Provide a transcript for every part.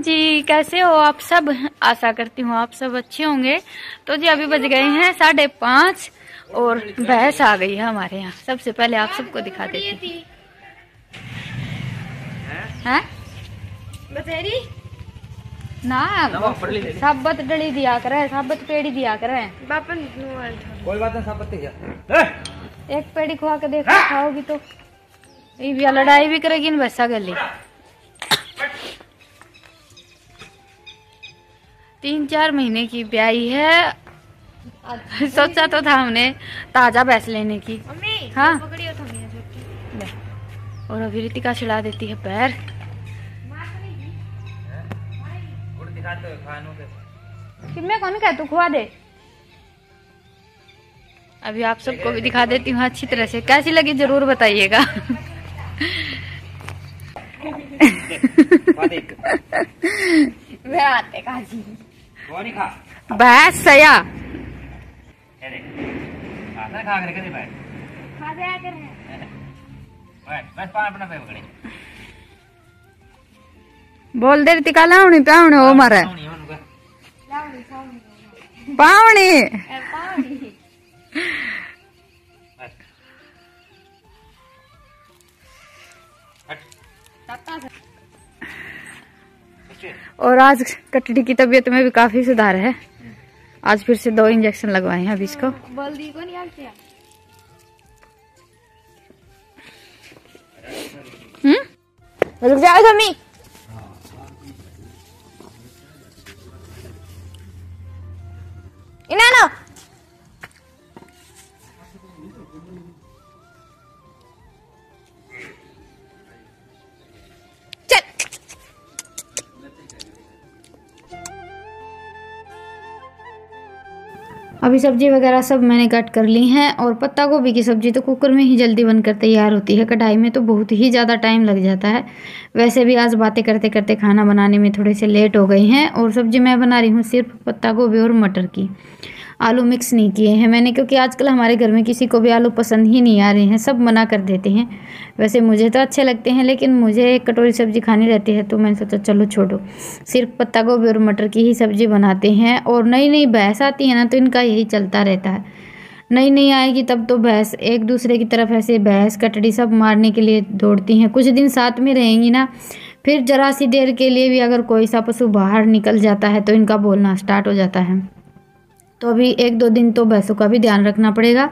जी, कैसे हो आप सब? आशा करती हूँ आप सब अच्छे होंगे। तो जी अभी बज गए हैं 5:30 और भैंस आ गई है हमारे यहाँ। सबसे पहले आप सबको दिखा देती हूँ। बतेरी ना साबत डली दिया करे, साबत पेड़ी दिया करे। कोई बात नहीं, साबत एक पेड़ी खुआ के देखो, खाओगी तो ये लड़ाई भी करेगी इन भैंसा गली। 3-4 महीने की ब्याई है। सोचा तो था हमने ताजा भैंस लेने की। हाँ, और अभी रितिका छिड़ा देती है पैर। कितने कौन कह तू खुआ दे। अभी आप सबको भी दिखा देती हूँ अच्छी तरह से। कैसी लगी जरूर बताइएगा। भैंस सया बोल दे रितिका। लावणी पावणी हो मारे पावणी। और आज कटड़ी की तबीयत में भी काफी सुधार है। आज फिर से 2 इंजेक्शन लगवाए हैं अभी इसको। रुक जाओ मम्मी। इना अभी सब्जी वगैरह सब मैंने कट कर ली हैं। और पत्ता गोभी की सब्जी तो कुकर में ही जल्दी बनकर तैयार होती है, कढ़ाई में तो बहुत ही ज़्यादा टाइम लग जाता है। वैसे भी आज बातें करते करते खाना बनाने में थोड़े से लेट हो गई हैं। और सब्जी मैं बना रही हूँ सिर्फ पत्ता गोभी और मटर की। आलू मिक्स नहीं किए हैं मैंने, क्योंकि आजकल हमारे घर में किसी को भी आलू पसंद ही नहीं आ रहे हैं, सब मना कर देते हैं। वैसे मुझे तो अच्छे लगते हैं, लेकिन मुझे एक कटोरी सब्जी खानी रहती है, तो मैंने सोचा चलो छोड़ो, सिर्फ पत्ता गोभी और मटर की ही सब्जी बनाते हैं। और नई नई भैंस आती है ना, तो इनका यही चलता रहता है। नई नई आएगी तब तो भैंस एक दूसरे की तरफ ऐसे भैंस कटड़ी सब मारने के लिए दौड़ती हैं। कुछ दिन साथ में रहेंगी ना, फिर जरा सी देर के लिए भी अगर कोई सा पशु बाहर निकल जाता है तो इनका बोलना स्टार्ट हो जाता है। तो अभी 1-2 दिन तो भैंसों का भी ध्यान रखना पड़ेगा।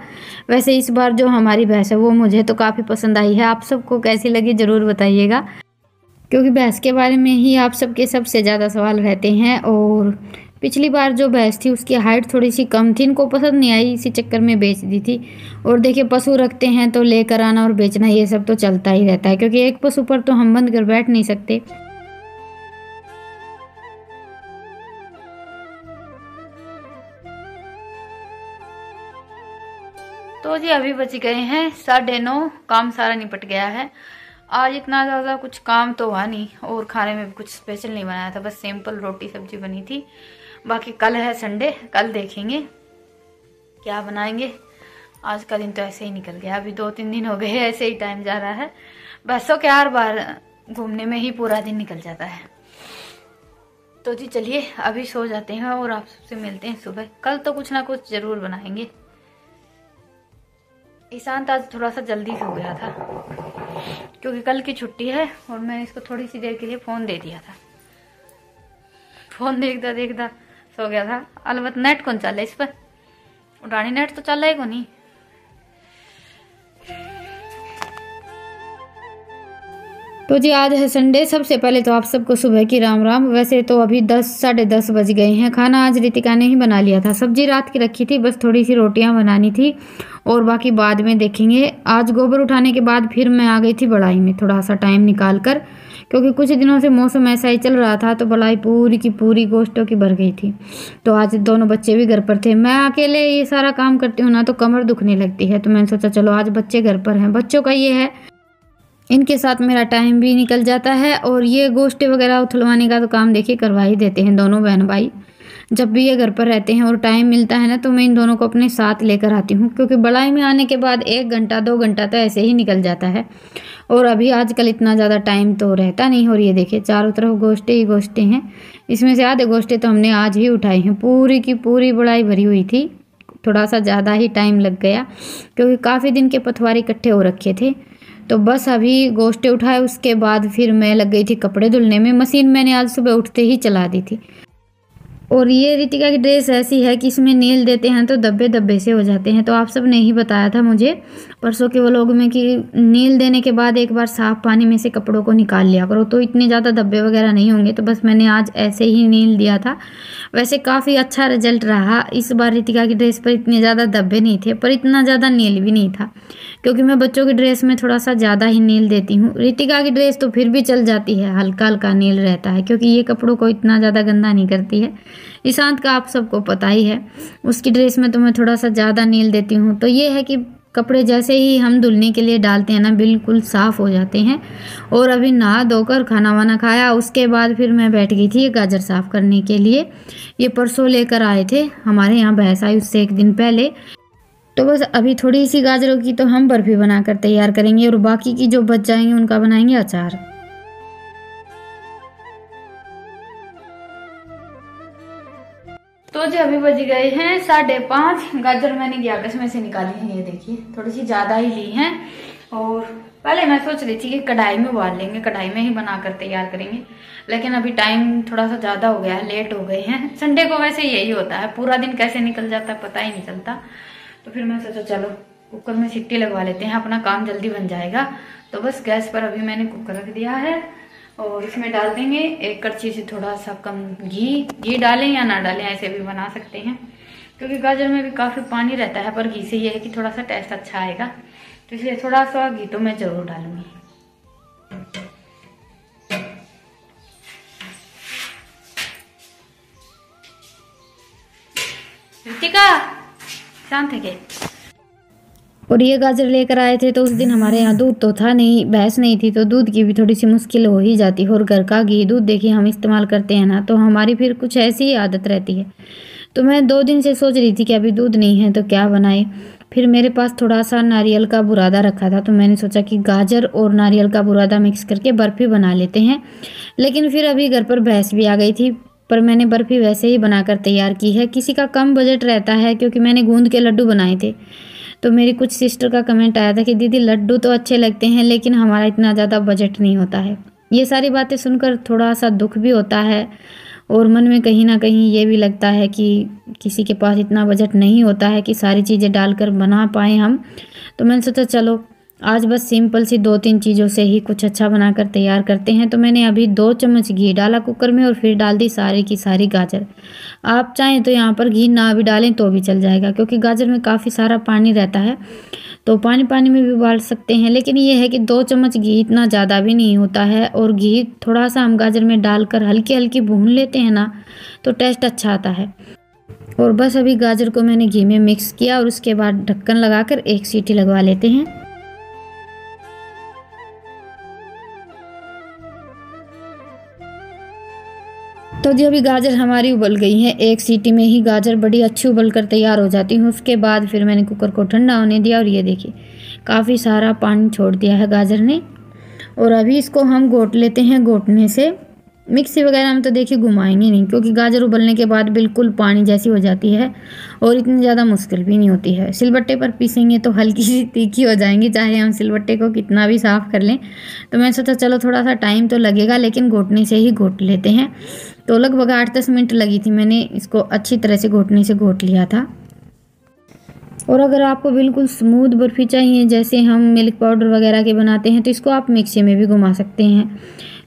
वैसे इस बार जो हमारी भैंस है वो मुझे तो काफ़ी पसंद आई है। आप सबको कैसी लगी ज़रूर बताइएगा, क्योंकि भैंस के बारे में ही आप सबके सबसे ज़्यादा सवाल रहते हैं। और पिछली बार जो भैंस थी उसकी हाइट थोड़ी सी कम थी, इनको पसंद नहीं आई, इसी चक्कर में बेच दी थी। और देखिए पशु रखते हैं तो लेकर आना और बेचना ये सब तो चलता ही रहता है, क्योंकि एक पशु पर तो हम बंद कर बैठ नहीं सकते। तो जी अभी बच गए हैं 9:30, काम सारा निपट गया है। आज इतना ज़्यादा कुछ काम तो हुआ नहीं, और खाने में भी कुछ स्पेशल नहीं बनाया था, बस सिंपल रोटी सब्जी बनी थी। बाकी कल है संडे, कल देखेंगे क्या बनाएंगे। आज का दिन तो ऐसे ही निकल गया। अभी 2-3 दिन हो गए ऐसे ही टाइम जा रहा है। बसों के हर बार घूमने में ही पूरा दिन निकल जाता है। तो जी चलिए अभी सो जाते हैं और आप सबसे मिलते हैं सुबह। कल तो कुछ ना कुछ जरूर बनाएंगे। ईशांत आज थोड़ा सा जल्दी सो गया था, क्योंकि कल की छुट्टी है, और मैंने इसको थोड़ी सी देर के लिए फ़ोन दे दिया था। फ़ोन देखता देखता सो गया था। अलबत्त नेट कौन चल है इस पर, उड़ानी नेट तो चल रहा है को नहीं। तो जी आज है संडे। सबसे पहले तो आप सबको सुबह की राम राम। वैसे तो अभी 10-10:30 बज गए हैं। खाना आज रितिका ने ही बना लिया था, सब्जी रात की रखी थी, बस थोड़ी सी रोटियां बनानी थी, और बाकी बाद में देखेंगे। आज गोबर उठाने के बाद फिर मैं आ गई थी बड़ाई में थोड़ा सा टाइम निकाल कर, क्योंकि कुछ दिनों से मौसम ऐसा ही चल रहा था, तो बड़ाई पूरी की पूरी गोश्तों की भर गई थी। तो आज दोनों बच्चे भी घर पर थे। मैं अकेले ये सारा काम करती हूँ ना, तो कमर दुखने लगती है, तो मैंने सोचा चलो आज बच्चे घर पर हैं। बच्चों का ये है, इनके साथ मेरा टाइम भी निकल जाता है। और ये गोश्त वगैरह उथलवाने का तो काम देखिए करवा ही देते हैं दोनों बहन भाई। जब भी ये घर पर रहते हैं और टाइम मिलता है ना, तो मैं इन दोनों को अपने साथ लेकर आती हूँ, क्योंकि बड़ाई में आने के बाद 1 घंटा 2 घंटा तो ऐसे ही निकल जाता है। और अभी आजकल इतना ज़्यादा टाइम तो रहता नहीं। और ये देखिए चारों तरफ गोश्ते ही गोश्ते हैं। इसमें से आधे गोश्ते तो हमने आज ही उठाई हैं। पूरी की पूरी बड़ाई भरी हुई थी। थोड़ा सा ज़्यादा ही टाइम लग गया क्योंकि काफ़ी दिन के पथवार इकट्ठे हो रखे थे। तो बस अभी गोश्ते उठाए, उसके बाद फिर मैं लग गई थी कपड़े धुलने में। मशीन मैंने आज सुबह उठते ही चला दी थी। और ये रितिका की ड्रेस ऐसी है कि इसमें नील देते हैं तो धब्बे धब्बे से हो जाते हैं। तो आप सब ने ही बताया था मुझे परसों के व्लॉग में कि नील देने के बाद एक बार साफ़ पानी में से कपड़ों को निकाल लिया करो तो इतने ज़्यादा धब्बे वगैरह नहीं होंगे। तो बस मैंने आज ऐसे ही नील दिया था। वैसे काफ़ी अच्छा रिजल्ट रहा। इस बार रितिका की ड्रेस पर इतने ज़्यादा धब्बे नहीं थे, पर इतना ज़्यादा नील भी नहीं था क्योंकि मैं बच्चों की ड्रेस में थोड़ा सा ज़्यादा ही नील देती हूँ। रितिका की ड्रेस तो फिर भी चल जाती है, हल्का हल्का नील रहता है क्योंकि ये कपड़ों को इतना ज़्यादा गंदा नहीं करती है। ईशांत का आप सबको पता ही है, उसकी ड्रेस में तो मैं थोड़ा सा ज़्यादा नील देती हूँ। तो ये है कि कपड़े जैसे ही हम धुलने के लिए डालते हैं ना बिल्कुल साफ़ हो जाते हैं। और अभी नहा धोकर खाना वाना खाया, उसके बाद फिर मैं बैठ गई थी गाजर साफ़ करने के लिए। ये परसों लेकर आए थे, हमारे यहाँ भैंस आई उससे एक दिन पहले। तो बस अभी थोड़ी सी गाजरों की तो हम बर्फ़ी बनाकर तैयार करेंगे और बाकी की जो बच जाएंगे उनका बनाएंगे अचार। तो जी अभी बज गए हैं 5:30। गाजर मैंने गैस में से निकाली है, ये देखिए थोड़ी सी ज़्यादा ही ली हैं। और पहले मैं सोच रही थी कि कढ़ाई में उबाल लेंगे, कढ़ाई में ही बनाकर तैयार करेंगे, लेकिन अभी टाइम थोड़ा सा ज़्यादा हो गया है, लेट हो गए हैं। संडे को वैसे यही होता है, पूरा दिन कैसे निकल जाता है पता ही नहीं चलता। तो फिर मैं सोचा चलो कुकर में सीटी लगवा लेते हैं, अपना काम जल्दी बन जाएगा। तो बस गैस पर अभी मैंने कुकर रख दिया है और इसमें डाल देंगे एक कड़छी से थोड़ा सा कम घी डालें या ना डालें, ऐसे भी बना सकते हैं क्योंकि गाजर में भी काफ़ी पानी रहता है, पर घी से ये है कि थोड़ा सा टेस्ट अच्छा आएगा। तो इसलिए थोड़ा सा घी तो मैं ज़रूर डालूंगी। रितिका शांत है के। और ये गाजर लेकर आए थे तो उस दिन हमारे यहाँ दूध तो था नहीं, भैंस नहीं थी, तो दूध की भी थोड़ी सी मुश्किल हो ही जाती है। और घर का घी दूध देखिए हम इस्तेमाल करते हैं ना, तो हमारी फिर कुछ ऐसी ही आदत रहती है। तो मैं 2 दिन से सोच रही थी कि अभी दूध नहीं है तो क्या बनाए। फिर मेरे पास थोड़ा सा नारियल का बुरादा रखा था, तो मैंने सोचा कि गाजर और नारियल का बुरादा मिक्स करके बर्फ़ी बना लेते हैं। लेकिन फिर अभी घर पर भैंस भी आ गई थी, पर मैंने बर्फ़ी वैसे ही बनाकर तैयार की है। किसी का कम बजट रहता है क्योंकि मैंने गूंद के लड्डू बनाए थे। तो मेरी कुछ सिस्टर का कमेंट आया था कि दीदी लड्डू तो अच्छे लगते हैं लेकिन हमारा इतना ज़्यादा बजट नहीं होता है। ये सारी बातें सुनकर थोड़ा सा दुख भी होता है और मन में कहीं ना कहीं ये भी लगता है कि किसी के पास इतना बजट नहीं होता है कि सारी चीज़ें डालकर बना पाएँ हम। तो मैंने सोचा चलो आज बस सिंपल सी 2-3 चीज़ों से ही कुछ अच्छा बनाकर तैयार करते हैं। तो मैंने अभी 2 चम्मच घी डाला कुकर में और फिर डाल दी सारी की सारी गाजर। आप चाहें तो यहाँ पर घी ना भी डालें तो भी चल जाएगा क्योंकि गाजर में काफ़ी सारा पानी रहता है, तो पानी पानी में भी उबाल सकते हैं। लेकिन ये है कि 2 चम्मच घी इतना ज़्यादा भी नहीं होता है और घी थोड़ा सा हम गाजर में डालकर हल्की हल्की भून लेते हैं ना तो टेस्ट अच्छा आता है। और बस अभी गाजर को मैंने घी में मिक्स किया और उसके बाद ढक्कन लगाकर एक सीटी लगवा लेते हैं। तो जी अभी गाजर हमारी उबल गई है, एक सीटी में ही गाजर बड़ी अच्छी उबल कर तैयार हो जाती है। उसके बाद फिर मैंने कुकर को ठंडा होने दिया और ये देखिए काफ़ी सारा पानी छोड़ दिया है गाजर ने। और अभी इसको हम घोट लेते हैं। घोटने से मिक्सी वगैरह में तो देखिए घुमाएंगे नहीं क्योंकि गाजर उबलने के बाद बिल्कुल पानी जैसी हो जाती है और इतनी ज़्यादा मुश्किल भी नहीं होती है। सिलबट्टे पर पीसेंगे तो हल्की सी तीखी हो जाएंगी, चाहे हम सिलबट्टे को कितना भी साफ़ कर लें। तो मैं सोचा चलो थोड़ा सा टाइम तो लगेगा लेकिन घोटने से ही घोट लेते हैं। तो लगभग 8-10 मिनट लगी थी, मैंने इसको अच्छी तरह से घोटने से घोट लिया था। और अगर आपको बिल्कुल स्मूथ बर्फ़ी चाहिए जैसे हम मिल्क पाउडर वगैरह के बनाते हैं तो इसको आप मिक्सी में भी घुमा सकते हैं।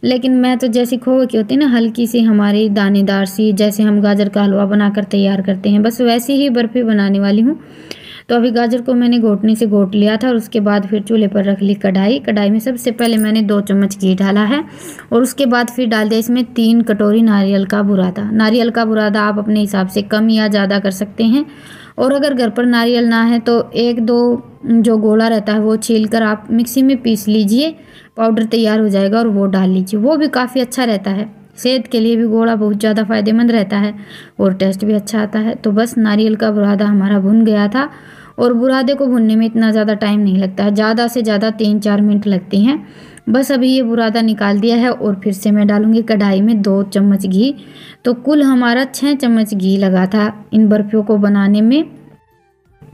लेकिन मैं तो जैसी खोए की होती है ना हल्की सी हमारी दानेदार सी, जैसे हम गाजर का हलवा बनाकर तैयार करते हैं, बस वैसी ही बर्फ़ी बनाने वाली हूँ। तो अभी गाजर को मैंने घोटने से घोट लिया था और उसके बाद फिर चूल्हे पर रख ली कढ़ाई। कढ़ाई में सबसे पहले मैंने 2 चम्मच घी डाला है और उसके बाद फिर डाल दिया इसमें 3 कटोरी नारियल का बुरादा। नारियल का बुरादा आप अपने हिसाब से कम या ज़्यादा कर सकते हैं। और अगर घर पर नारियल ना है तो 1-2 जो गोला रहता है वो छील कर आप मिक्सी में पीस लीजिए, पाउडर तैयार हो जाएगा और वो डाल लीजिए, वो भी काफ़ी अच्छा रहता है। सेहत के लिए भी गोला बहुत ज़्यादा फ़ायदेमंद रहता है और टेस्ट भी अच्छा आता है। तो बस नारियल का बुरादा हमारा भुन गया था और बुरादे को भुनने में इतना ज़्यादा टाइम नहीं लगता है, ज़्यादा से ज़्यादा 3-4 मिनट लगते हैं। बस अभी ये बुरादा निकाल दिया है और फिर से मैं डालूँगी कढ़ाई में 2 चम्मच घी। तो कुल हमारा 6 चम्मच घी लगा था इन बर्फ़ियों को बनाने में।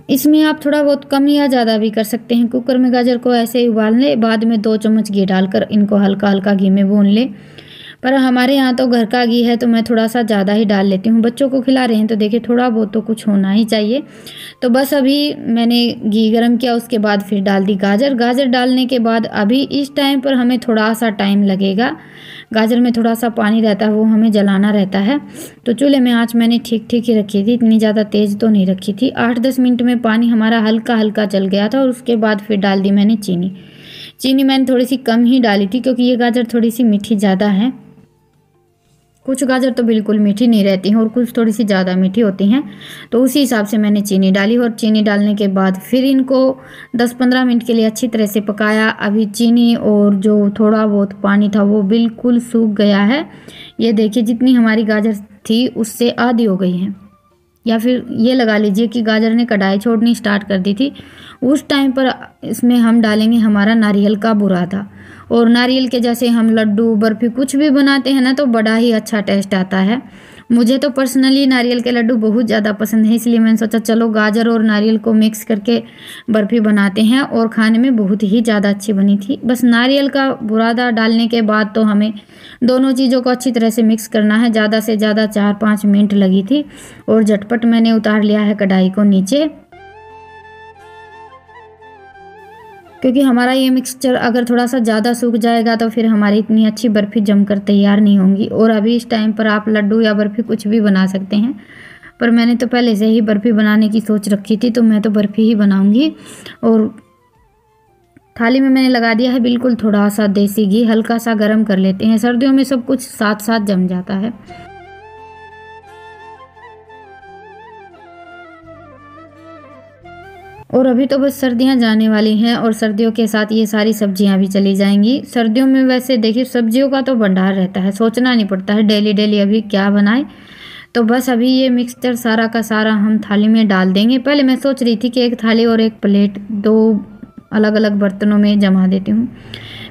इसमें आप थोड़ा बहुत कम या ज़्यादा भी कर सकते हैं। कुकर में गाजर को ऐसे ही उबाल लें, बाद में 2 चम्मच घी डालकर इनको हल्का हल्का घी में भून लें। पर हमारे यहाँ तो घर का घी है तो मैं थोड़ा सा ज़्यादा ही डाल लेती हूँ। बच्चों को खिला रहे हैं तो देखिए थोड़ा बहुत तो कुछ होना ही चाहिए। तो बस अभी मैंने घी गरम किया, उसके बाद फिर डाल दी गाजर। गाजर डालने के बाद अभी इस टाइम पर हमें थोड़ा सा टाइम लगेगा। गाजर में थोड़ा सा पानी रहता है, वो हमें जलाना रहता है। तो चूल्हे में आँच मैंने ठीक ठीक ही रखी थी, इतनी ज़्यादा तेज़ तो नहीं रखी थी। 8-10 मिनट में पानी हमारा हल्का हल्का जल गया था और उसके बाद फिर डाल दी मैंने चीनी। चीनी मैंने थोड़ी सी कम ही डाली थी क्योंकि ये गाजर थोड़ी सी मीठी ज़्यादा है। कुछ गाजर तो बिल्कुल मीठी नहीं रहती हैं और कुछ थोड़ी सी ज़्यादा मीठी होती हैं, तो उसी हिसाब से मैंने चीनी डाली। और चीनी डालने के बाद फिर इनको 10-15 मिनट के लिए अच्छी तरह से पकाया। अभी चीनी और जो थोड़ा बहुत पानी था वो बिल्कुल सूख गया है। ये देखिए जितनी हमारी गाजर थी उससे आधी हो गई है, या फिर ये लगा लीजिए कि गाजर ने कढ़ाई छोड़नी स्टार्ट कर दी थी। उस टाइम पर इसमें हम डालेंगे हमारा नारियल का बुरादा। और नारियल के जैसे हम लड्डू बर्फ़ी कुछ भी बनाते हैं ना तो बड़ा ही अच्छा टेस्ट आता है। मुझे तो पर्सनली नारियल के लड्डू बहुत ज़्यादा पसंद है, इसलिए मैंने सोचा चलो गाजर और नारियल को मिक्स करके बर्फ़ी बनाते हैं, और खाने में बहुत ही ज़्यादा अच्छी बनी थी। बस नारियल का बुरादा डालने के बाद तो हमें दोनों चीज़ों को अच्छी तरह से मिक्स करना है। ज़्यादा से ज़्यादा 4-5 मिनट लगी थी और झटपट मैंने उतार लिया है कढ़ाई को नीचे, क्योंकि हमारा ये मिक्सचर अगर थोड़ा सा ज़्यादा सूख जाएगा तो फिर हमारी इतनी अच्छी बर्फ़ी जमकर तैयार नहीं होंगी। और अभी इस टाइम पर आप लड्डू या बर्फ़ी कुछ भी बना सकते हैं, पर मैंने तो पहले से ही बर्फ़ी बनाने की सोच रखी थी तो मैं तो बर्फ़ी ही बनाऊंगी। और थाली में मैंने लगा दिया है बिल्कुल थोड़ा सा देसी घी, हल्का सा गर्म कर लेते हैं। सर्दियों में सब कुछ साथ साथ जम जाता है। और अभी तो बस सर्दियां जाने वाली हैं और सर्दियों के साथ ये सारी सब्जियां भी चली जाएंगी। सर्दियों में वैसे देखिए सब्जियों का तो भंडार रहता है, सोचना नहीं पड़ता है डेली डेली अभी क्या बनाए। तो बस अभी ये मिक्सचर सारा का सारा हम थाली में डाल देंगे। पहले मैं सोच रही थी कि एक थाली और एक प्लेट 2 अलग अलग बर्तनों में जमा देती हूँ,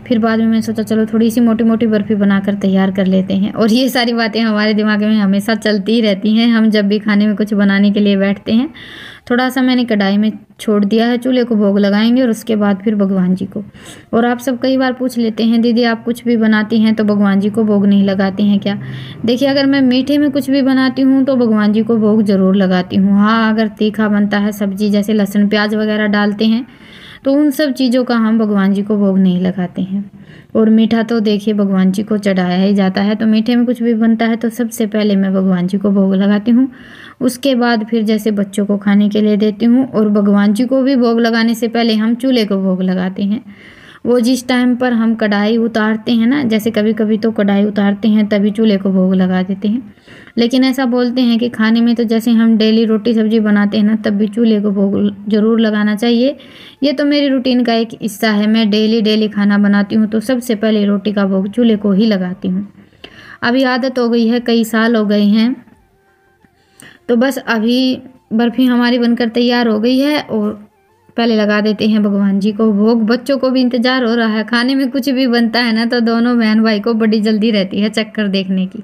फिर बाद में मैंने सोचा चलो थोड़ी सी मोटी मोटी बर्फ़ी बनाकर तैयार कर लेते हैं। और ये सारी बातें हमारे दिमाग में हमेशा चलती ही रहती हैं हम जब भी खाने में कुछ बनाने के लिए बैठते हैं। थोड़ा सा मैंने कढ़ाई में छोड़ दिया है, चूल्हे को भोग लगाएंगे और उसके बाद फिर भगवान जी को। और आप सब कई बार पूछ लेते हैं दीदी आप कुछ भी बनाती हैं तो भगवान जी को भोग नहीं लगाती हैं क्या? देखिए अगर मैं मीठे में कुछ भी बनाती हूँ तो भगवान जी को भोग ज़रूर लगाती हूँ। हाँ अगर तीखा बनता है सब्जी जैसे लहसुन प्याज वगैरह डालते हैं तो उन सब चीज़ों का हम भगवान जी को भोग नहीं लगाते हैं। और मीठा तो देखिए भगवान जी को चढ़ाया ही जाता है, तो मीठे में कुछ भी बनता है तो सबसे पहले मैं भगवान जी को भोग लगाती हूँ। उसके बाद फिर जैसे बच्चों को खाने के लिए देती हूँ, और भगवान जी को भी भोग लगाने से पहले हम चूल्हे को भोग लगाते हैं। वो जिस टाइम पर हम कढ़ाई उतारते हैं ना, जैसे कभी कभी तो कढ़ाई उतारते हैं तभी चूल्हे को भोग लगा देते हैं, लेकिन ऐसा बोलते हैं कि खाने में तो जैसे हम डेली रोटी सब्जी बनाते हैं ना तब भी चूल्हे को भोग ज़रूर लगाना चाहिए। ये तो मेरी रूटीन का एक हिस्सा है, मैं डेली खाना बनाती हूँ तो सबसे पहले रोटी का भोग चूल्हे को ही लगाती हूँ। अभी आदत हो गई है, कई साल हो गए हैं। तो बस अभी बर्फ़ी हमारी बनकर तैयार हो गई है और पहले लगा देते हैं भगवान जी को भोग। बच्चों को भी इंतज़ार हो रहा है, खाने में कुछ भी बनता है ना तो दोनों बहन भाई को बड़ी जल्दी रहती है चक्कर देखने की।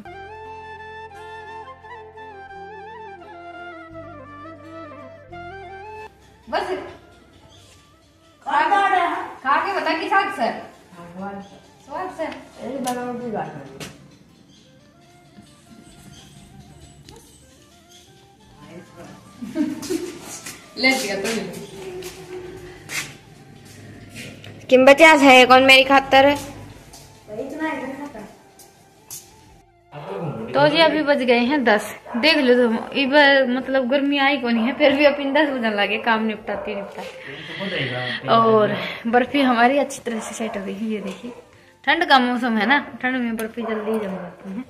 बस खा के बता कि साथ सर स्वाद सर यही बनावटी बात है। ले दिया तो किम बचा है कौन मेरी खातर है। तो जी अभी बज गए हैं 10। देख लो तुम मतलब गर्मी आई को नहीं है, फिर भी अपन 10 बजने लगे काम निपटाते। और बर्फी हमारी अच्छी तरह से सेट हो गई है। ये देखिए ठंड का मौसम है ना, ठंड में बर्फी जल्दी जम जाती है।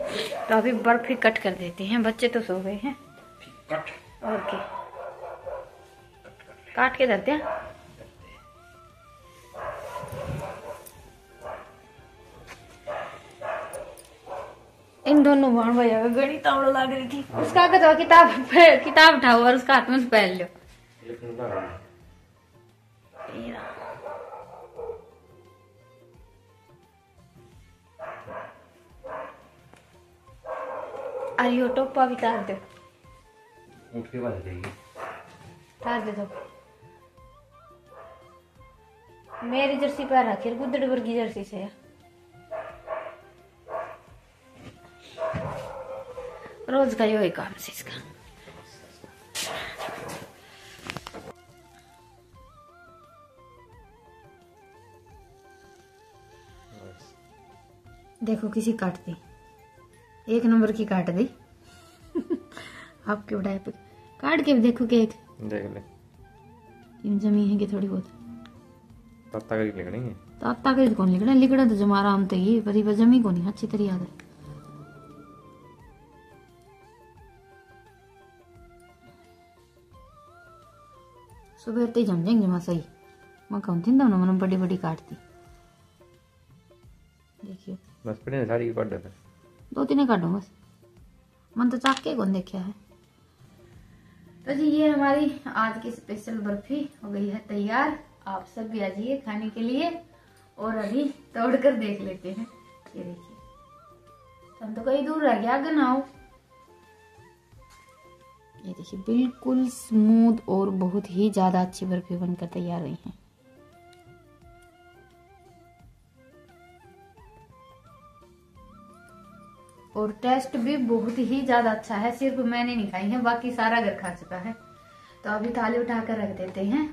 तो अभी बर्फी कट कर देते हैं, बच्चे तो सो गए हैं। और क्या काट के धरते हैं। इन दोनों बहन भैया का गणित आवड़ लग रही थी। उसका किताब उठाओ और उसका हाथ में पहन लो। ये रहा। अरे यो टोपा भी तार दो, ऊँट के बाद जाएगी। तार दे दो। मेरी जर्सी पैर रखी गुद्दड़ वर्गी जर्सी से रोज का यो काम से इसका। देखो किसी काट दी, 1 नंबर की काट दी। आपके उठाए पे काट के भी देखो कि एक देख ले इन जमी है कि थोड़ी बहुत तत्ता कर लिखनी है। तो अब तक कौन लिखना, लिखना तो जमा आराम तो ये पर जमी को नहीं अच्छी तरह याद है। सुबह ते जम जाएंगे जमा सही। मैं कहूँ थी ना मैंने बड़ी बड़ी काटती। देखियो बस पड़े सारी काट दे। 2-3 काटो बस, मन तो चाक के कौन देखा है। तो जी ये हमारी आज की स्पेशल बर्फी हो गई है तैयार। आप सब भी आ जाइए खाने के लिए। और अभी तोड़ कर देख लेते हैं। ये देखिए हम तो कहीं दूर रह गया, आगे ना आओ। ये देखिए बिल्कुल स्मूथ और बहुत ही ज्यादा अच्छी बर्फी बनकर तैयार हुई है। और टेस्ट भी बहुत ही ज्यादा अच्छा है। सिर्फ मैंने नहीं खाई है, बाकी सारा घर खा चुका है। तो अभी थाली उठाकर रख देते हैं,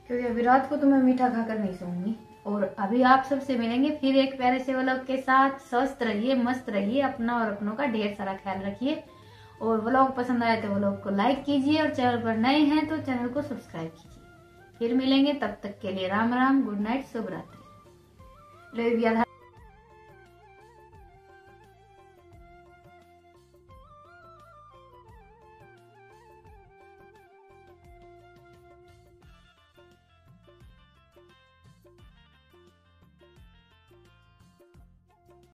क्योंकि अभी रात को तो मैं मीठा खाकर नहीं सोऊंगी। और अभी आप सबसे मिलेंगे फिर एक प्यारे से व्लॉग के साथ। स्वस्थ रहिए, मस्त रहिए, अपना और अपनों का ढेर सारा ख्याल रखिए। और व्लॉग पसंद आए तो व्लॉग को लाइक कीजिए, और चैनल पर नए हैं तो चैनल को सब्सक्राइब कीजिए। फिर मिलेंगे, तब तक के लिए राम राम, गुड नाइट, शुभ रात्रि।